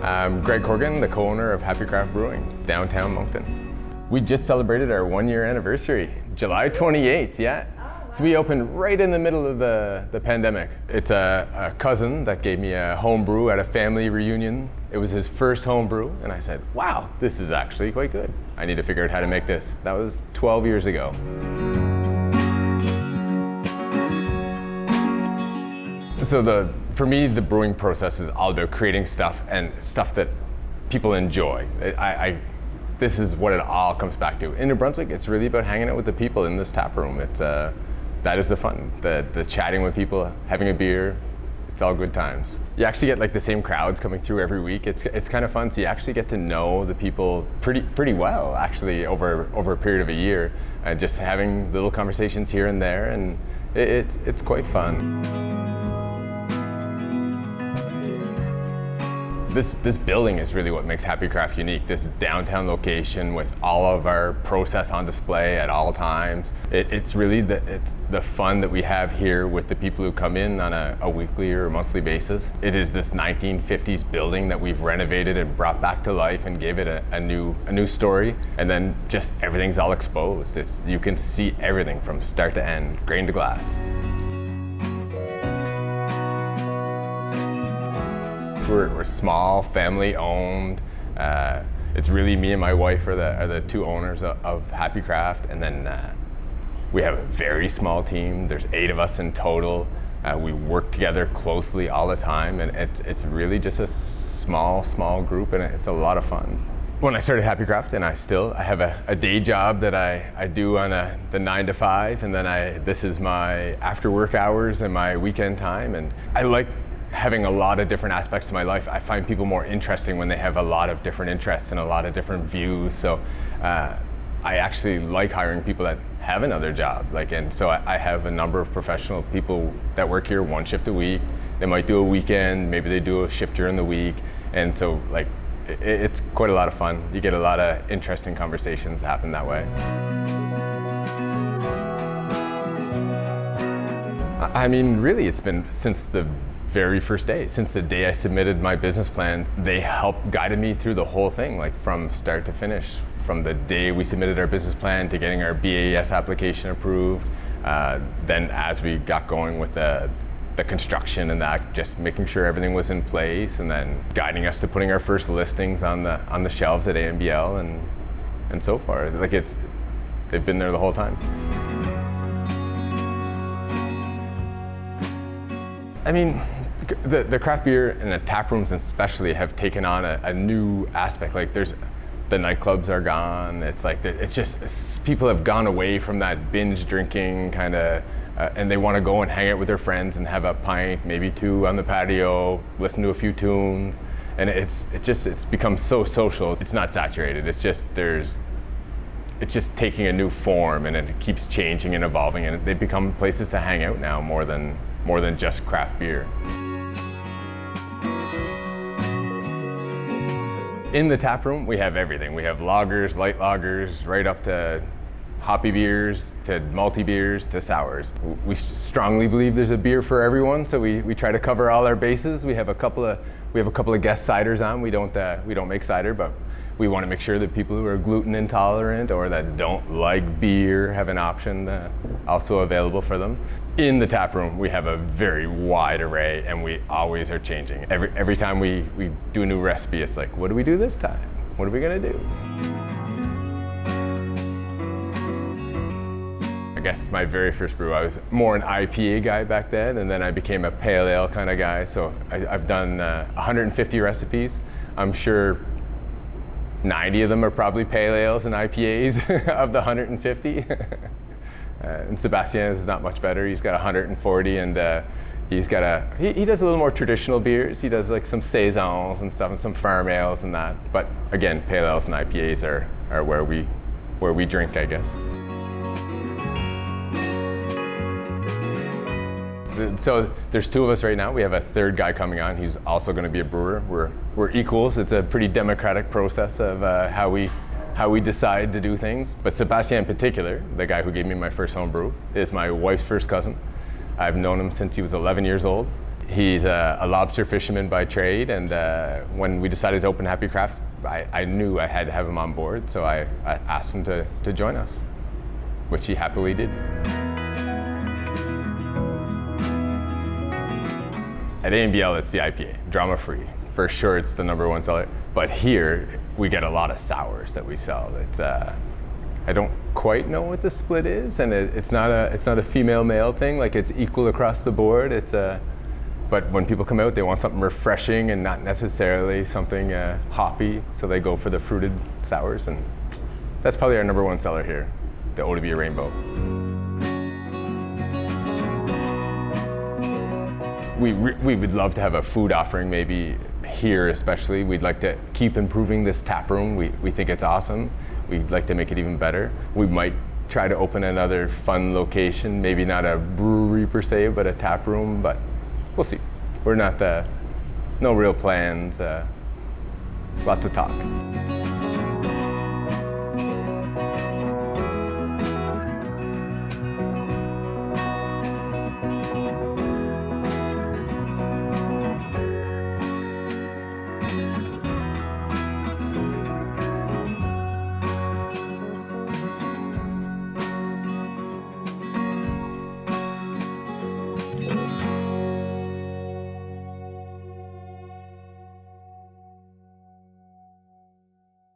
I'm Gregg Corrigan, the co-owner of Happy Craft Brewing, downtown Moncton. We just celebrated our 1-year anniversary, July 28th, yeah. So we opened right in the middle of the pandemic. It's a cousin that gave me a home brew at a family reunion. It was his first home brew, and I said, wow, this is actually quite good. I need to figure out how to make this. That was 12 years ago. So for me, the brewing process is all about creating stuff and stuff that people enjoy. This is what it all comes back to. In New Brunswick, it's really about hanging out with the people in this tap room. That is the fun, the chatting with people, having a beer. It's all good times. You actually get like the same crowds coming through every week. It's kind of fun. So you actually get to know the people pretty well, actually, over a period of a year, and just having little conversations here and there, and it's quite fun. This building is really what makes Happy Craft unique. This downtown location with all of our process on display at all times. It's really the fun that we have here with the people who come in on a weekly or monthly basis. It is this 1950s building that we've renovated and brought back to life and gave it a new story. And then just everything's all exposed. You can see everything from start to end, grain to glass. We're small, family owned. It's really me and my wife are the two owners of Happy Craft, and then we have a very small team. There's 8 of us in total. We work together closely all the time, and it's really just a small group, and it's a lot of fun. When I started Happy Craft, and I have a day job that I do on the 9 to 5, and then this is my after work hours and my weekend time, and I like having a lot of different aspects to my life. I find people more interesting when they have a lot of different interests and a lot of different views. So I actually like hiring people that have another job. And so I have a number of professional people that work here 1 shift a week. They might do a weekend, maybe they do a shift during the week. And so it's quite a lot of fun. You get a lot of interesting conversations happen that way. I mean, really, it's been since the very first day. Since the day I submitted my business plan, they helped guided me through the whole thing, from start to finish. From the day we submitted our business plan to getting our BAS application approved, then as we got going with the construction and that, just making sure everything was in place, and then guiding us to putting our first listings on the shelves at AMBL and so far. They've been there the whole time. I mean, the craft beer and the tap rooms especially have taken on a new aspect. The nightclubs are gone. It's just people have gone away from that binge drinking kind of, and they want to go and hang out with their friends and have a pint, maybe 2 on the patio, listen to a few tunes, and it's become so social. It's not saturated. It's just taking a new form, and it keeps changing and evolving, and they become places to hang out now more than just craft beer. In the tap room, we have everything. We have lagers, light lagers, right up to hoppy beers, to malty beers, to sours. We strongly believe there's a beer for everyone, so we try to cover all our bases. We have a couple of guest ciders on. We don't make cider, but we want to make sure that people who are gluten intolerant or that don't like beer have an option also available for them. In the tap room, we have a very wide array, and we always are changing. Every time we do a new recipe, it's like, what do we do this time? What are we gonna do? I guess my very first brew, I was more an IPA guy back then, and then I became a pale ale kind of guy. So I've done 150 recipes. I'm sure 90 of them are probably pale ales and IPAs of the 150. And Sebastian is not much better. He's got 140, and he does a little more traditional beers. He does some saisons and stuff, and some farm ales and that. But again, pale ales and IPAs are where we drink, I guess. So there's 2 of us right now. We have a 3rd guy coming on. He's also going to be a brewer. We're equals. It's a pretty democratic process of how we decide to do things. But Sebastian in particular, the guy who gave me my first home brew, is my wife's first cousin. I've known him since he was 11 years old. He's a lobster fisherman by trade, and when we decided to open Happy Craft, I knew I had to have him on board, so I asked him to join us, which he happily did. At AMBL, it's the IPA, drama-free. For sure, it's the #1 seller. But here, we get a lot of sours that we sell. It's I don't quite know what the split is, and it's not a female-male thing. Like, it's equal across the board. But when people come out, they want something refreshing and not necessarily something hoppy, so they go for the fruited sours, and that's probably our #1 seller here, the OWB Rainbow. We would love to have a food offering, maybe here especially. We'd like to keep improving this tap room. We think it's awesome. We'd like to make it even better. We might try to open another fun location, maybe not a brewery per se, but a tap room, but we'll see. We're not no real plans, lots of talk.